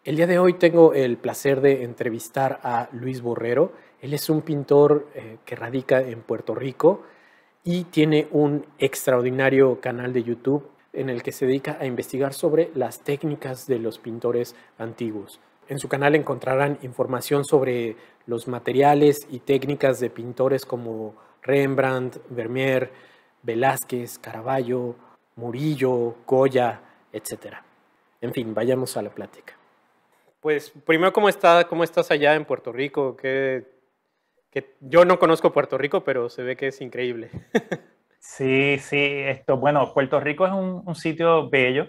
El día de hoy tengo el placer de entrevistar a Luis Borrero. Él es un pintor que radica en Puerto Rico y tiene un extraordinario canal de YouTube en el que se dedica a investigar sobre las técnicas de los pintores antiguos. En su canal encontrarán información sobre los materiales y técnicas de pintores como Rembrandt, Vermeer, Velázquez, Caravaggio, Murillo, Goya, etc. En fin, vayamos a la plática. Pues primero, ¿cómo estás allá en Puerto Rico? Que yo no conozco Puerto Rico, pero se ve que es increíble. Sí, sí, bueno, Puerto Rico es un sitio bello,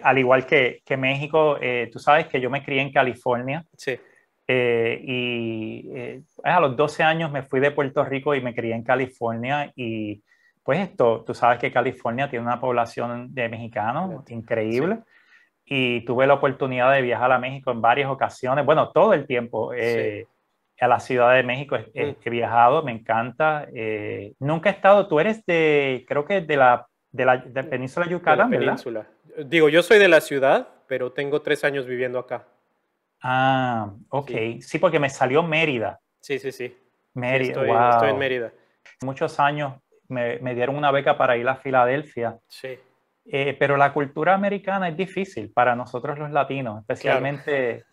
al igual que México. Tú sabes que yo me crié en California Sí, a los 12 años me fui de Puerto Rico y me crié en California y pues tú sabes que California tiene una población de mexicanos latina. Sí, increíble y tuve la oportunidad de viajar a México en varias ocasiones, bueno, todo el tiempo. sí. A la Ciudad de México Mm, he viajado, me encanta. Nunca he estado, tú eres creo que de Península de de la Yucatán, ¿verdad? península. Digo, yo soy de la ciudad, pero tengo 3 años viviendo acá. Ah, ok. Sí, Sí, porque me salió Mérida. sí, sí, sí. Sí, Mérida, estoy en wow. Mérida. Muchos años me dieron una beca para ir a Filadelfia. Sí, Pero la cultura americana es difícil para nosotros los latinos, claro. especialmente,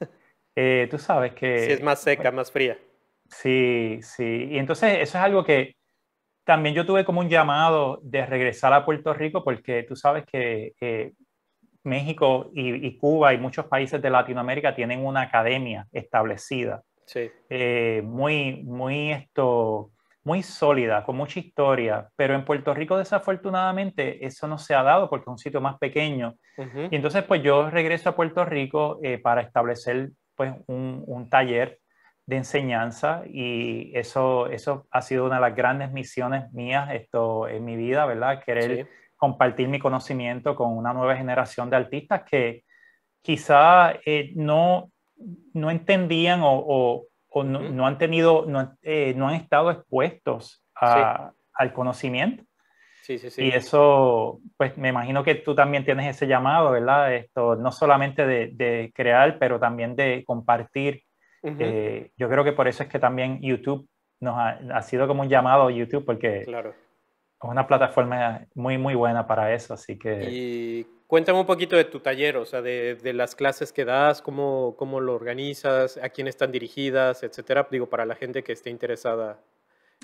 tú sabes Sí, es que, más seca, pues, más fría. sí, sí. Y entonces eso es algo que también yo tuve como un llamado de regresar a Puerto Rico porque tú sabes que México y Cuba y muchos países de Latinoamérica tienen una academia establecida, Sí. muy sólida, con mucha historia, pero en Puerto Rico desafortunadamente eso no se ha dado porque es un sitio más pequeño. Ujú. Y entonces pues yo regreso a Puerto Rico para establecer pues un taller de enseñanza y eso ha sido una de las grandes misiones mías en mi vida, ¿verdad? Querer Sí. compartir mi conocimiento con una nueva generación de artistas que quizá no entendían o Ujú. no han tenido, no han estado expuestos Sí, al conocimiento. sí, sí, Y sí. eso, pues me imagino que tú también tienes ese llamado, ¿verdad? No solamente de crear, pero también de compartir. Ujú. Yo creo que por eso es que también YouTube ha sido como un llamado a YouTube, porque es Claro. una plataforma muy, muy buena para eso. Así que, Y cuéntame un poquito de tu taller, o sea, de las clases que das, cómo lo organizas, a quién están dirigidas, etcétera. Digo, para la gente que esté interesada.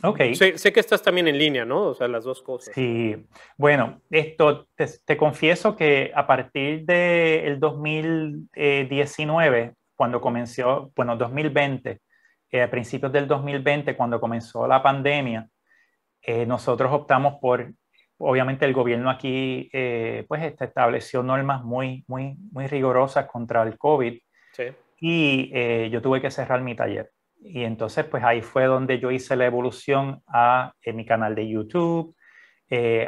ok. Sé que estás también en línea, ¿no? O sea, las dos cosas. Sí, bueno, te confieso que a partir del 2019, cuando Ujú. comenzó, bueno, 2020, a principios del 2020, cuando comenzó la pandemia, nosotros optamos obviamente el gobierno aquí, pues estableció normas muy, muy, muy rigurosas contra el COVID Sí. y yo tuve que cerrar mi taller. Y entonces, pues ahí fue donde yo hice la evolución mi canal de YouTube,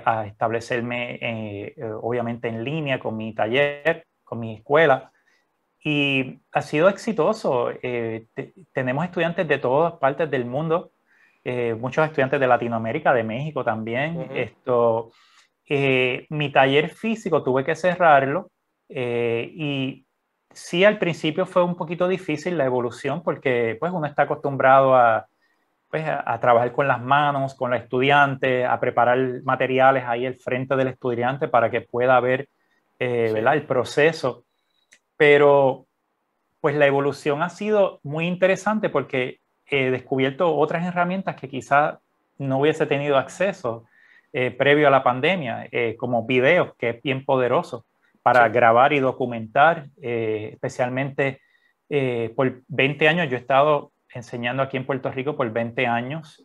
a establecerme obviamente en línea con mi taller, con mi escuela. Y ha sido exitoso. Tenemos estudiantes de todas partes del mundo, muchos estudiantes de Latinoamérica, de México también. Ujú. Mi taller físico tuve que cerrarlo y sí, al principio fue un poquito difícil la evolución porque pues uno está acostumbrado a trabajar con las manos, con el estudiante, a preparar materiales ahí al frente del estudiante para que pueda ver, Sí. ¿verdad? El proceso. Pero pues la evolución ha sido muy interesante porque he descubierto otras herramientas que quizá no hubiese tenido acceso previo a la pandemia, como videos, que es bien poderoso para Sí. grabar y documentar, especialmente por 20 años. Yo he estado enseñando aquí en Puerto Rico por 20 años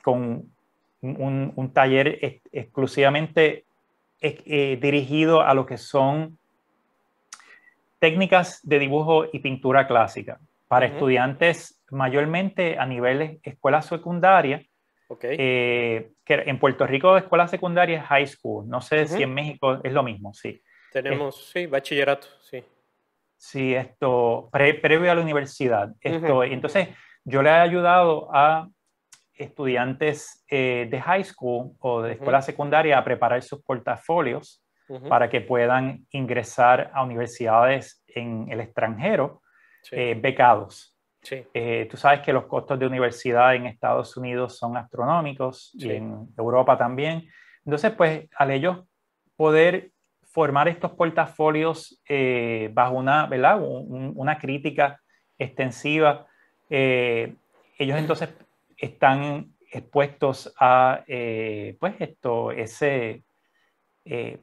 con un taller exclusivamente dirigido a lo que son técnicas de dibujo y pintura clásica para Ujú. estudiantes mayormente a nivel escuela secundaria. Ok. Que en Puerto Rico escuela secundaria es high school. No sé si Ujú. en México es lo mismo, sí. Es- Tenemos, sí, bachillerato, sí. sí, previo a la universidad. Ujú. Entonces, yo le he ayudado a estudiantes de high school o de Ujú. escuela secundaria a preparar sus portafolios Ujú. para que puedan ingresar a universidades en el extranjero, Sí. becados. Sí. Tú sabes que los costos de universidad en Estados Unidos son astronómicos y Sí. en Europa también. Entonces, pues al ellos poder formar estos portafolios bajo una, ¿verdad? Una crítica extensiva, ellos entonces están expuestos a, pues eh,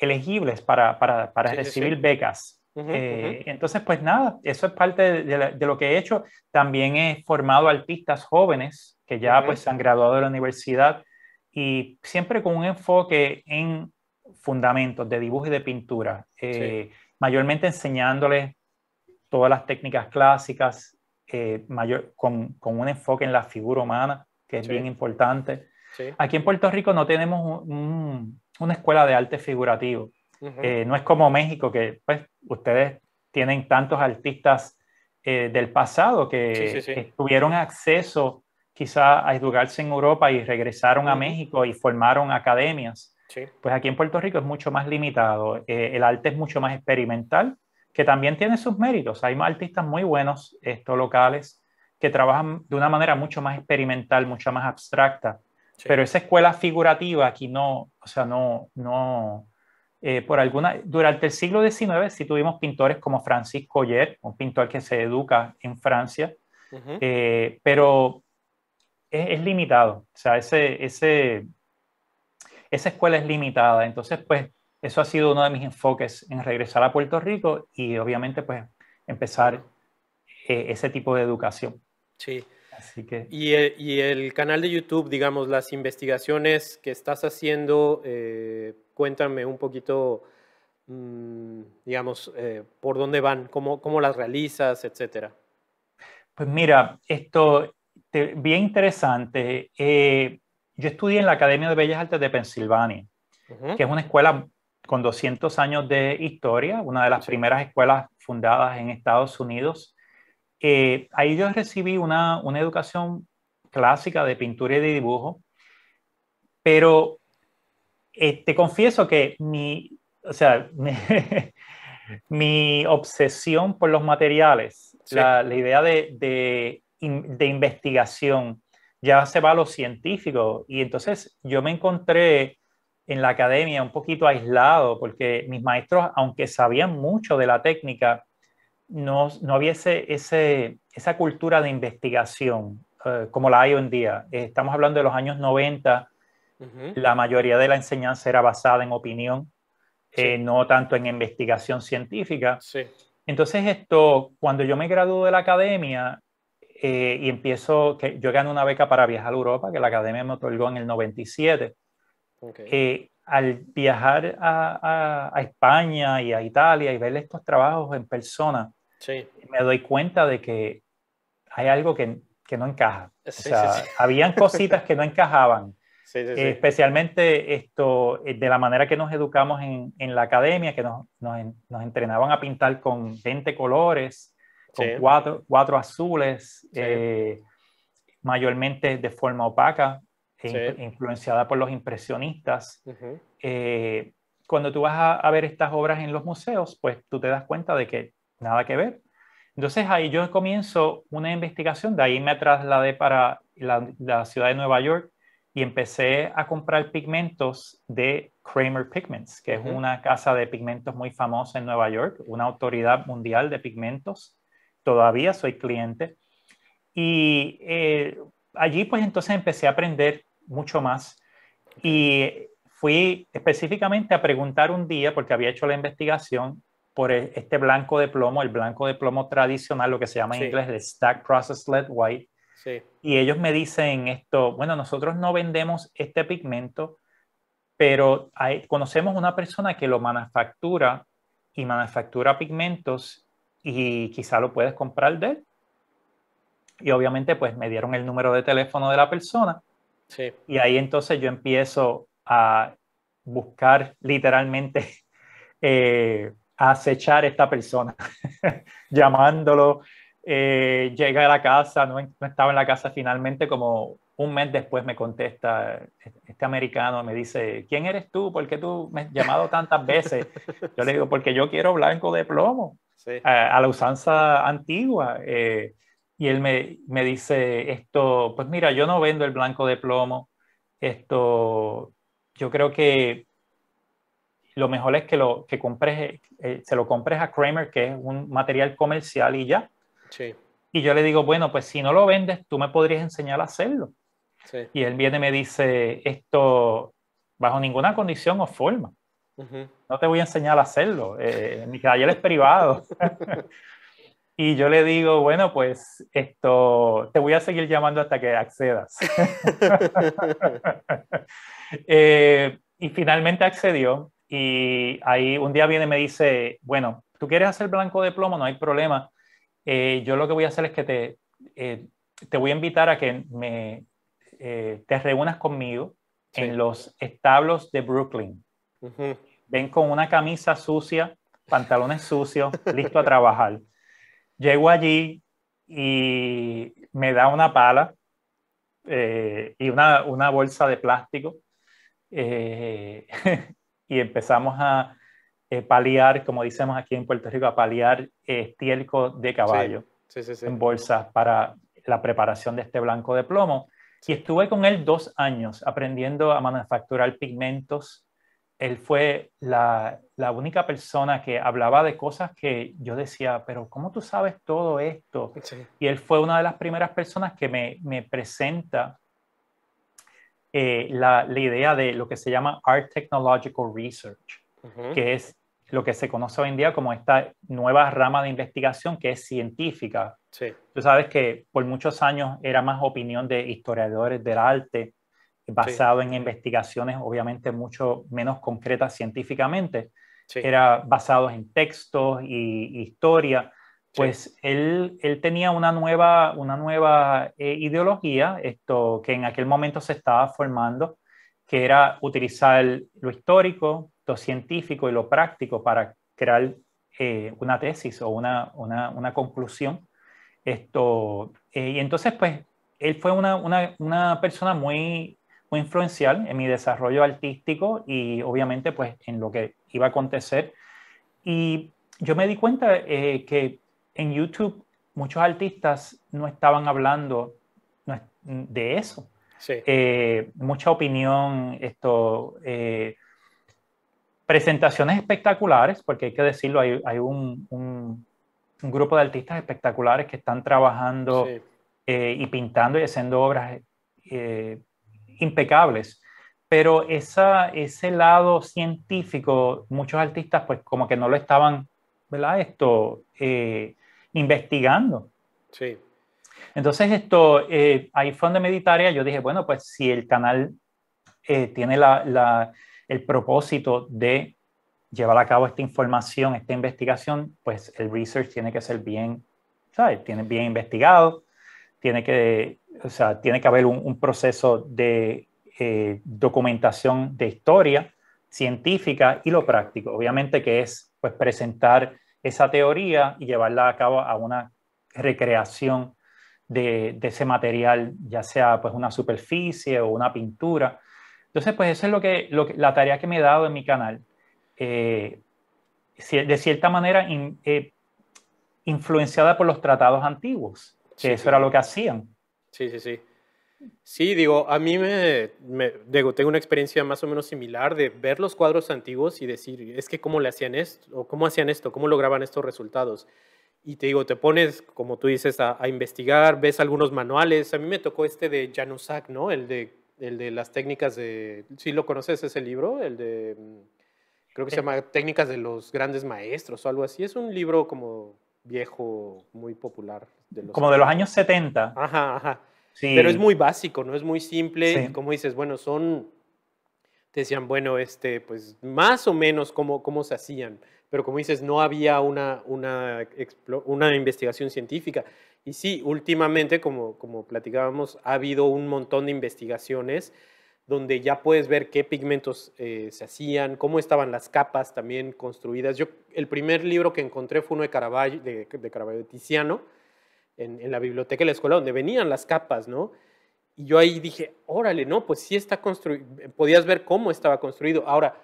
elegibles para Sí, sí, recibir sí. becas. Ujú, ujú. Entonces, pues nada, eso es parte de lo que he hecho. También he formado artistas jóvenes que ya Ujú. pues se han graduado de la universidad y siempre con un enfoque en fundamentos de dibujo y de pintura, Sí. mayormente enseñándoles todas las técnicas clásicas, con un enfoque en la figura humana, que es bien Sí. importante. Sí. Aquí en Puerto Rico no tenemos una escuela de arte figurativo. Ujú. No es como México, que pues, ustedes tienen tantos artistas del pasado Sí, sí, que sí. tuvieron acceso quizá a educarse en Europa y regresaron a Ujú. México y formaron academias. Sí. Pues aquí en Puerto Rico es mucho más limitado. El arte es mucho más experimental, que también tiene sus méritos. Hay artistas muy buenos, locales, que trabajan de una manera mucho más experimental, mucho más abstracta. Sí. Pero esa escuela figurativa aquí no, o sea, no, durante el siglo XIX sí tuvimos pintores como Francis Collier, un pintor que se educa en Francia, Ujú. pero es limitado. O sea, esa escuela es limitada. Entonces, pues, eso ha sido uno de mis enfoques en regresar a Puerto Rico y obviamente, pues, empezar ese tipo de educación. Sí. Así que, Y el canal de YouTube, digamos, las investigaciones que estás haciendo, cuéntame un poquito, digamos, por dónde van, cómo las realizas, etcétera. pues mira, bien interesante. Yo estudié en la Academia de Bellas Artes de Pensilvania, Ujú. que es una escuela con 200 años de historia, una de las Sí. primeras escuelas fundadas en Estados Unidos. Ahí yo recibí una educación clásica de pintura y de dibujo, pero te confieso que o sea, mi obsesión por los materiales, Sí. la idea de investigación, ya se va a lo científico. Y entonces yo me encontré en la academia un poquito aislado, porque mis maestros, aunque sabían mucho de la técnica, no había esa cultura de investigación como la hay hoy en día. Estamos hablando de los años 90. Ujú. La mayoría de la enseñanza era basada en opinión, Sí. no tanto en investigación científica. Sí. Entonces cuando yo me gradué de la academia y que yo gané una beca para viajar a Europa, que la academia me otorgó en el 97, Ok. al viajar a España y a Italia y ver estos trabajos en persona, Sí. me doy cuenta de que hay algo que no encaja. O Sí, sí, sí. sea, habían cositas que no encajaban. Sí, sí, sí. Especialmente de la manera que nos educamos en la academia, que nos entrenaban a pintar con 20 colores, con Sí, cuatro azules, sí, mayormente de forma opaca, sí. influenciada por los impresionistas. Ujú. Eh, Cuando tú vas a ver estas obras en los museos, pues tú te das cuenta de que nada que ver. Entonces ahí yo comienzo una investigación, de ahí me trasladé para la ciudad de Nueva York y empecé a comprar pigmentos de Kramer Pigments, que es Ujú. una casa de pigmentos muy famosa en Nueva York, una autoridad mundial de pigmentos. Todavía soy cliente. Y allí pues entonces empecé a aprender mucho más Ok. y fui específicamente a preguntar un día, porque había hecho la investigación, por este blanco de plomo, el blanco de plomo tradicional, lo que se llama en Sí, inglés el Stack Process Lead White. sí. Y ellos me dicen esto, bueno, nosotros no vendemos este pigmento, pero conocemos una persona que lo manufactura y manufactura pigmentos y quizá lo puedes comprar de él. Y obviamente pues me dieron el número de teléfono de la persona Sí. y ahí entonces yo empiezo a buscar literalmente, a acechar a esta persona, llamándolo. Llega a la casa, no estaba en la casa finalmente, como un mes después me contesta este americano, me dice, ¿quién eres tú? ¿Por qué tú me has llamado tantas veces? Yo le Sí. digo, porque yo quiero blanco de plomo. Sí. a la usanza antigua. Y él me dice esto, pues mira, yo no vendo el blanco de plomo. Yo creo que lo mejor es que compres, se lo compres a Kramer, que es un material comercial y ya. Sí. Y yo le digo, bueno, pues si no lo vendes, tú me podrías enseñar a hacerlo. Sí. Y él viene y me dice, esto bajo ninguna condición o forma. Ujú. No te voy a enseñar a hacerlo. Mi taller es privado. Y yo le digo, bueno, pues te voy a seguir llamando hasta que accedas. Y finalmente accedió. Y ahí un día viene y me dice, bueno, tú quieres hacer blanco de plomo, no hay problema. Yo lo que voy a hacer es que te voy a invitar a que te reúnas conmigo Sí. en los establos de Brooklyn. Ujú. Ven con una camisa sucia, pantalones sucios, listo a trabajar. Llego allí y me da una pala y una bolsa de plástico eh, y empezamos a paliar, como decimos aquí en Puerto Rico, a paliar estiércol de Sí. caballo Sí, sí, sí. en bolsas para la preparación de este blanco de plomo. Y Sí. estuve con él 2 años aprendiendo a manufacturar pigmentos. Él fue la única persona que hablaba de cosas que yo decía, pero ¿cómo tú sabes todo esto? Sí. Y él fue una de las primeras personas que me presenta la idea de lo que se llama Art Technological Research, Ujú. que es lo que se conoce hoy en día como esta nueva rama de investigación que es científica. Sí. Tú sabes que por muchos años era más opinión de historiadores del arte, Sí. basado en investigaciones obviamente mucho menos concretas científicamente, Sí. era basado en textos y historia. Sí. Pues él tenía una nueva ideología, esto que en aquel momento se estaba formando, que era utilizar lo histórico, lo científico y lo práctico para crear una tesis o una conclusión. Y entonces, pues, él fue una persona muy influencial en mi desarrollo artístico y obviamente, pues, en lo que iba a acontecer. Y yo me di cuenta que en YouTube muchos artistas no estaban hablando de eso. Sí. Mucha opinión, presentaciones espectaculares, porque hay que decirlo, hay un grupo de artistas espectaculares que están trabajando Sí. y pintando y haciendo obras eh, impecables. Pero ese lado científico, muchos artistas pues como que no lo estaban, ¿verdad? Investigando. Sí. Entonces ahí fue donde me di tarea. Yo dije, bueno, pues si el canal tiene el propósito de llevar a cabo esta información, esta investigación, pues el research tiene que ser bien, ¿sabes? Tiene bien investigado, tiene que haber un proceso de documentación de historia científica y lo práctico. Obviamente que es pues presentar esa teoría y llevarla a cabo a una recreación de ese material, ya sea pues una superficie o una pintura. Entonces, pues eso es la tarea que me he dado en mi canal. Eh, de cierta manera influenciada por los tratados antiguos, que Sí, eso era claro. lo que hacían. Sí, sí, sí. Sí, digo, a mí digo, tengo una experiencia más o menos similar de ver los cuadros antiguos y decir, es que cómo le hacían esto, o cómo hacían esto, cómo lograban estos resultados. Y te digo, te pones, como tú dices, a investigar, ves algunos manuales. A mí me tocó este de Janusak, ¿no? El de las técnicas de, ¿sí lo conoces ese libro? El de, creo que se Eh, llama Técnicas de los Grandes Maestros o algo así. Es un libro como viejo, muy popular de los Como de los años. años 70. Ajá, ajá. Pero es Sí, muy básico, ¿no? Es muy simple y sí, como dices, bueno, te decían, bueno, pues más o menos cómo se hacían, pero como dices, no había una investigación científica. Y sí, últimamente, como platicábamos, ha habido un montón de investigaciones donde ya puedes ver qué pigmentos se hacían, cómo estaban las capas también construidas. El primer libro que encontré fue uno de Caravaggio, de Caravaggio, de Tiziano, en la biblioteca de la escuela, donde venían las capas, ¿no? Y yo ahí dije, órale, no, pues sí está construido, podías ver cómo estaba construido. Ahora,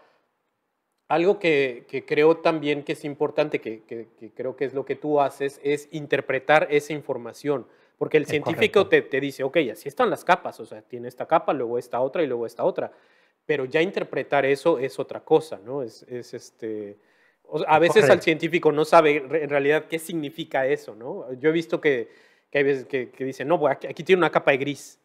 Algo que creo también que es importante, que creo que es lo que tú haces, es interpretar esa información. Porque el Es científico correcto. te dice, ok, así están las capas, o sea, tiene esta capa, luego esta otra y luego esta otra. Pero ya interpretar eso es otra cosa, ¿no? A Es veces al correcto. científico no sabe en realidad qué significa eso, ¿no? Yo he visto que hay veces que dicen, no, pues aquí tiene una capa de gris,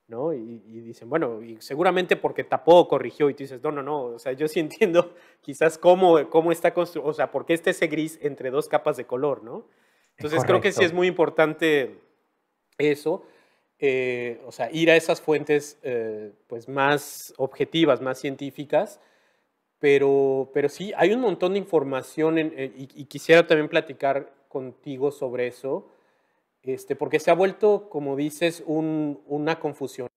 ¿no? Y dicen, bueno, y seguramente porque tapó o corrigió, y tú dices, no, no, no, o sea, yo sí entiendo quizás cómo está construido, o sea, por qué está ese gris entre dos capas de color, ¿no? Es Entonces creo que sí es correcto. muy importante eso, o sea, ir a esas fuentes pues más objetivas, más científicas, pero sí, hay un montón de información y quisiera también platicar contigo sobre eso, porque se ha vuelto, como dices, una confusión.